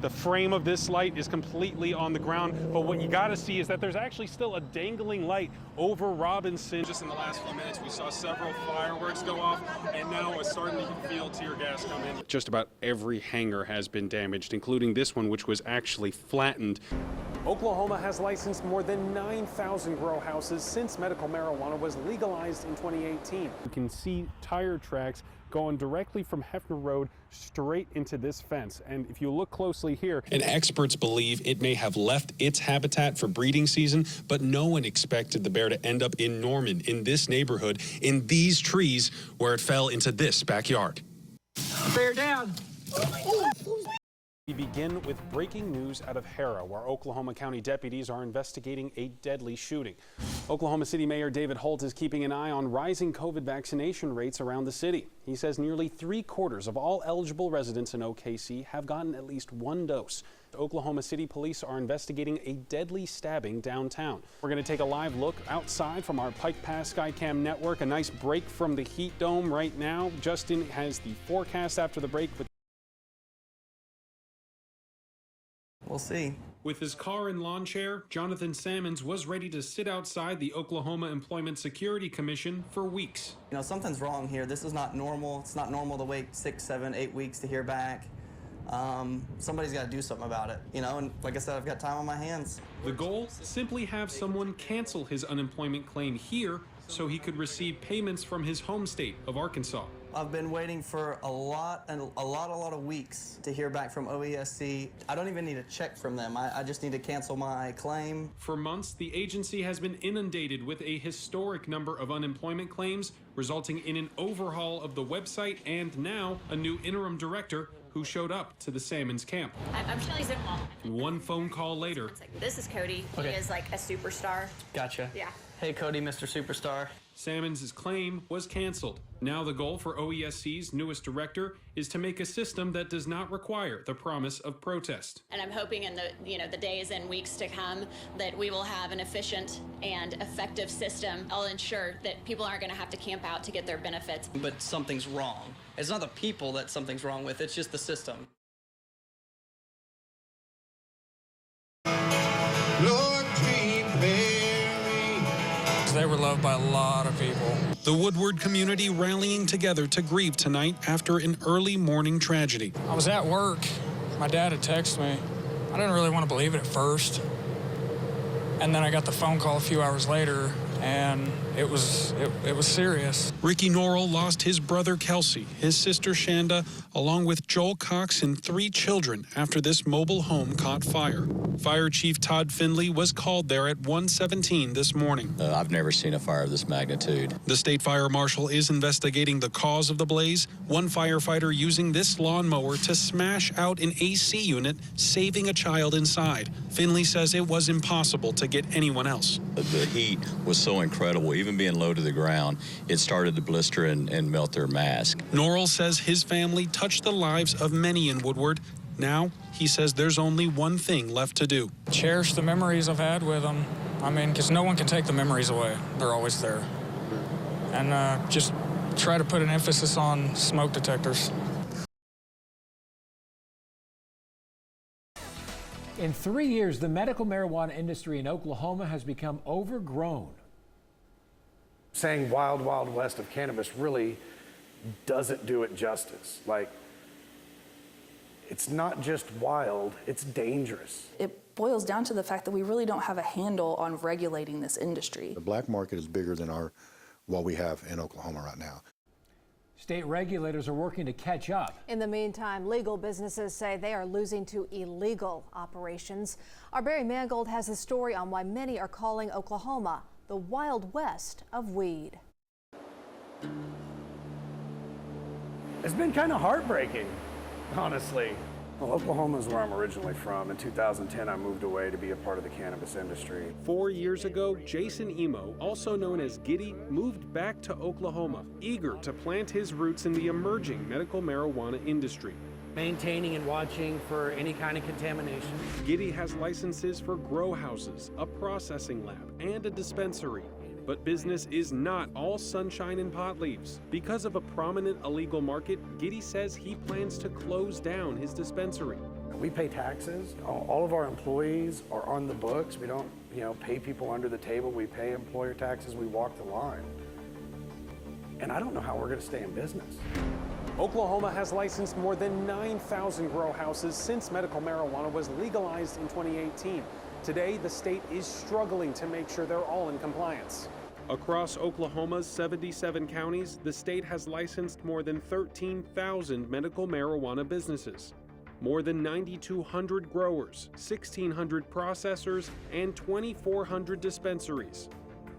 The frame of this light is completely on the ground, but what you got to see is that there's actually still a dangling light over Robinson. Just in the last few minutes, we saw several fireworks go off, and now we're starting to feel tear gas come in. Just about every hangar has been damaged, including this one, which was actually flattened. Oklahoma has licensed more than 9,000 grow houses since medical marijuana was legalized in 2018. You can see tire tracks going directly from Hefner Road straight into this fence. And if you look closely here, and experts believe it may have left its habitat for breeding season, but no one expected the bear to end up in Norman, in this neighborhood, in these trees, where it fell into this backyard. Bear down. We begin with breaking news out of Harrah, where Oklahoma County deputies are investigating a deadly shooting. Oklahoma City Mayor David Holt is keeping an eye on rising COVID vaccination rates around the city. He says nearly 3/4 of all eligible residents in OKC have gotten at least one dose. Oklahoma City police are investigating a deadly stabbing downtown. We're going to take a live look outside from our Pike Pass Skycam network. A nice break from the heat dome right now. Justin has the forecast after the break. We'll see. With his car and lawn chair, Jonathan Sammons was ready to sit outside the Oklahoma Employment Security Commission for weeks. You know, something's wrong here. This is not normal. It's not normal to wait 6, 7, 8 weeks to hear back. Somebody's got to do something about it, you know, and like I said, I've got time on my hands. The goal? Simply have someone cancel his unemployment claim here so he could receive payments from his home state of Arkansas. I've been waiting for a lot of weeks to hear back from OESC. I don't even need a check from them. I just need to cancel my claim. For months, the agency has been inundated with a historic number of unemployment claims, resulting in an overhaul of the website and now a new interim director who showed up to the Sammons camp. I'm Shelly Zimwalt. One phone call later. This is Cody. Okay. He is like a superstar. Gotcha. Yeah. Hey, Cody, Mr. Superstar. Sammons' claim was canceled. Now the goal for OESC's newest director is to make a system that does not require the promise of protest. And I'm hoping in the days and weeks to come that we will have an efficient and effective system. I'll ensure that people aren't going to have to camp out to get their benefits. But something's wrong. It's not the people that something's wrong with, it's just the system. Lord, They were loved by a lot of people. The Woodward community rallying together to grieve tonight after an early morning tragedy. I was at work. My dad had texted me. I didn't really want to believe it at first. And then I got the phone call a few hours later, and it was serious. Ricky Norrell lost his brother Kelsey, his sister Shanda, along with Joel Cox and 3 children after this mobile home caught fire. Fire Chief Todd Finley was called there at 1:17 this morning. I've never seen a fire of this magnitude. The state fire marshal is investigating the cause of the blaze. One firefighter using this lawnmower to smash out an AC unit, saving a child inside. Finley says it was impossible to get anyone else. The heat was so incredible, even being low to the ground, it started to blister and melt their mask. Norrell says his family touched the lives of many in Woodward. Now, he says there's only one thing left to do. Cherish the memories I've had with them. I mean, because no one can take the memories away. They're always there. And just try to put an emphasis on smoke detectors. In 3 years, the medical marijuana industry in Oklahoma has become overgrown. Saying wild, wild west of cannabis really doesn't do it justice. Like, it's not just wild, it's dangerous. It boils down to the fact that we really don't have a handle on regulating this industry. The black market is bigger than what we have in Oklahoma right now. State regulators are working to catch up. In the meantime, legal businesses say they are losing to illegal operations. Our Barry Mangold has a story on why many are calling Oklahoma the Wild West of weed. It's been kind of heartbreaking, honestly. Well, Oklahoma is where I'm originally from. In 2010, I moved away to be a part of the cannabis industry. 4 years ago, Jason Emo, also known as Giddy, moved back to Oklahoma, eager to plant his roots in the emerging medical marijuana industry. Maintaining and watching for any kind of contamination. Giddy has licenses for grow houses, a processing lab, and a dispensary. But business is not all sunshine and pot leaves. Because of a prominent illegal market, Giddy says he plans to close down his dispensary. We pay taxes. All of our employees are on the books. We don't, pay people under the table. We pay employer taxes. We walk the line. And I don't know how we're going to stay in business. Oklahoma has licensed more than 9,000 grow houses since medical marijuana was legalized in 2018. Today, the state is struggling to make sure they're all in compliance. Across Oklahoma's 77 counties, the state has licensed more than 13,000 medical marijuana businesses. More than 9,200 growers, 1,600 processors, and 2,400 dispensaries.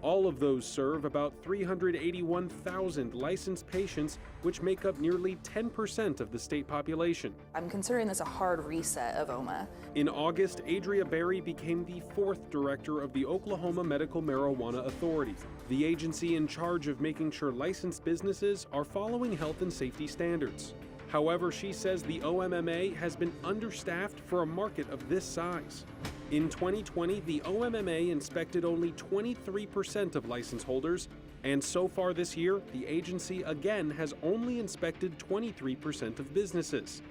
All of those serve about 381,000 licensed patients, which make up nearly 10% of the state population. I'm considering this a hard reset of OMA. In August, Adria Berry became the 4th director of the Oklahoma Medical Marijuana Authority, the agency in charge of making sure licensed businesses are following health and safety standards. However, she says the OMMA has been understaffed for a market of this size. In 2020, the OMMA inspected only 23% of license holders, and so far this year, the agency again has only inspected 23% of businesses.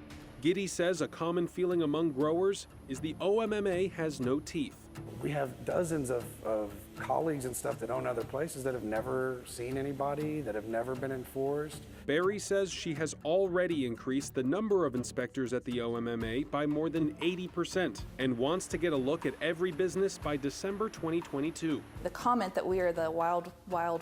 Giddy says a common feeling among growers is the OMMA has no teeth. We have dozens of colleagues and stuff that own other places that have never seen anybody, that have never been enforced. Berry says she has already increased the number of inspectors at the OMMA by more than 80% and wants to get a look at every business by December 2022. The comment that we are the wild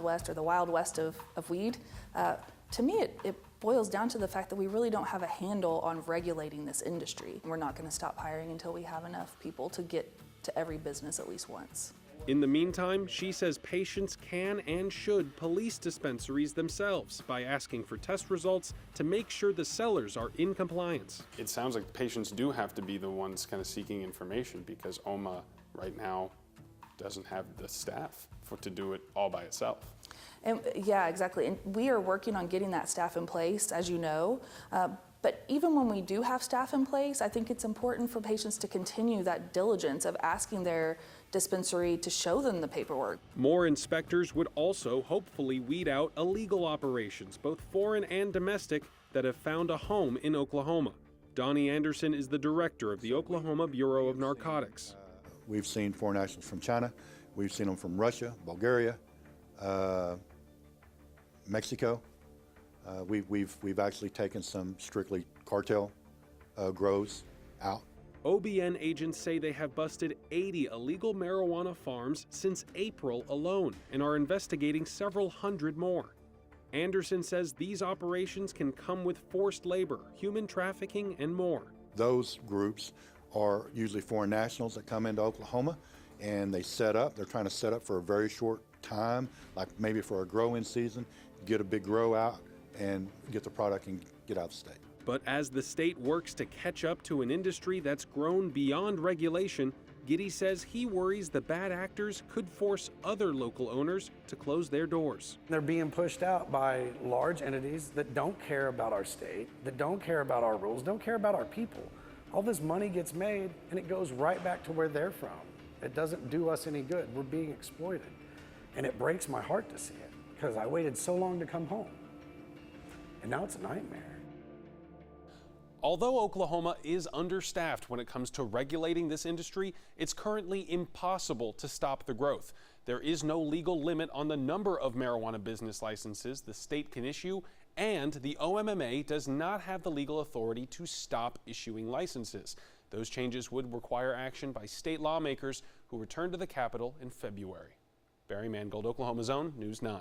west or the wild west of weed, to me it boils down to the fact that we really don't have a handle on regulating this industry. We're not going to stop hiring until we have enough people to get to every business at least once. In the meantime, she says patients can and should police dispensaries themselves by asking for test results to make sure the sellers are in compliance. It sounds like patients do have to be the ones kind of seeking information because OMA right now doesn't have the staff to do it all by itself. And yeah, exactly. And we are working on getting that staff in place, as you know. But even when we do have staff in place, I think it's important for patients to continue that diligence of asking their dispensary to show them the paperwork. More inspectors would also hopefully weed out illegal operations, both foreign and domestic, that have found a home in Oklahoma. Donnie Anderson is the director of the Oklahoma Bureau of Narcotics. We've seen foreign nationals from China. We've seen them from Russia, Bulgaria, Mexico. We've actually taken some strictly cartel grows out. OBN agents say they have busted 80 illegal marijuana farms since April alone and are investigating several hundred more. Anderson says these operations can come with forced labor, human trafficking, and more. Those groups are usually foreign nationals that come into Oklahoma and they set up. They're trying to set up for a very short time, like maybe for a grow-in season, get a big grow out and get the product and get out of the state. But as the state works to catch up to an industry that's grown beyond regulation, Giddy says he worries the bad actors could force other local owners to close their doors. They're being pushed out by large entities that don't care about our state, that don't care about our rules, don't care about our people. All this money gets made and it goes right back to where they're from. It doesn't do us any good. We're being exploited. And it breaks my heart to see it because I waited so long to come home. And now it's a nightmare. Although Oklahoma is understaffed when it comes to regulating this industry, it's currently impossible to stop the growth. There is no legal limit on the number of marijuana business licenses the state can issue, and the OMMA does not have the legal authority to stop issuing licenses. Those changes would require action by state lawmakers who return to the Capitol in February. Barry Mangold, Oklahoma's Own, News 9.